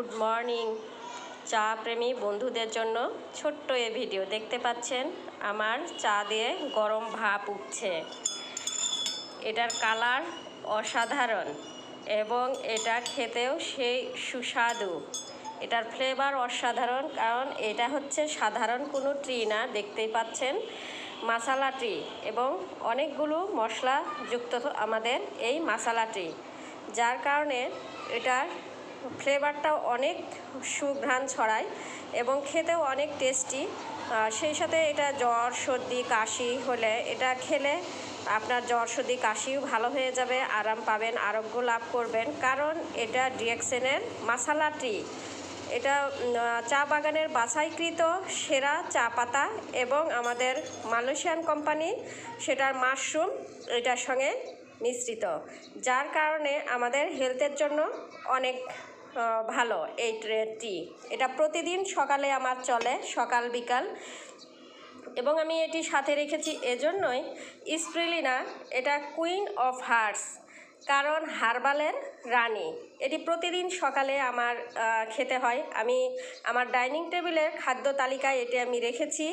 Good morning চা প্রেমী বন্ধুদের জন্য ছোট্ট এ ভিডিও দেখতে পাচ্ছেন। আমার চা দিয়ে গরম ভাপ উঠছে। এটার কালার অসাধারণ এবং এটা খেতেও সেই সুস্বাদু। এটার ফ্লেভার অসাধারণ, কারণ এটা হচ্ছে সাধারণ কোনো ট্রি না, দেখতেই পাচ্ছেন মাসালা ট্রি এবং অনেকগুলো মশলা যুক্ত আমাদের এই মাসালা ট্রি, যার কারণে এটার ফ্লেভারটাও অনেক সুঘ্রাণ ছড়ায় এবং খেতেও অনেক টেস্টি। সেই সাথে এটা জ্বর সর্দি কাশি হলে এটা খেলে আপনার জ্বর সর্দি কাশিও ভালো হয়ে যাবে, আরাম পাবেন, আরোগ্য লাভ করবেন, কারণ এটা ডিএক্সএনের মাসালা ট্রি। এটা চা বাগানের বাছাইকৃত সেরা চা পাতা এবং আমাদের মালয়েশিয়ান কোম্পানি সেটার মাশরুম এটার সঙ্গে মিশ্রিত, যার কারণে আমাদের হেলথের জন্য অনেক ভালো এই টি। এটা প্রতিদিন সকালে আমার চলে, সকাল বিকাল, এবং আমি এটি সাথে রেখেছি এজন্যই স্প্রিলিনা, এটা কুইন অফ হার্টস, কারণ হার্বালের রানী। এটি প্রতিদিন সকালে আমার খেতে হয়। আমি আমার ডাইনিং টেবিলের খাদ্য তালিকায় এটি আমি রেখেছি।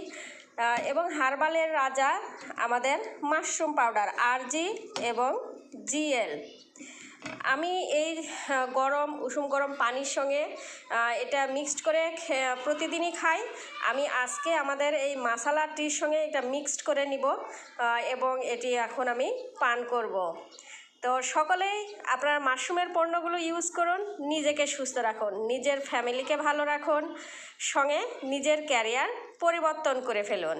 এবং হার্বালের রাজা আমাদের মাশরুম পাউডার আরজি এবং জিএল। আমি এই উষুম গরম পানির সঙ্গে এটা মিক্সড করে প্রতিদিনই খাই। আমি আজকে আমাদের এই মাসালা টির সঙ্গে এটা মিক্সড করে নিব এবং এটি এখন আমি পান করব। তো সকলেই আপনার মাশরুমের পণ্যগুলো ইউজ করুন, নিজেকে সুস্থ রাখুন, নিজের ফ্যামিলিকে ভালো রাখুন, সঙ্গে নিজের ক্যারিয়ার পরিবর্তন করে ফেলুন।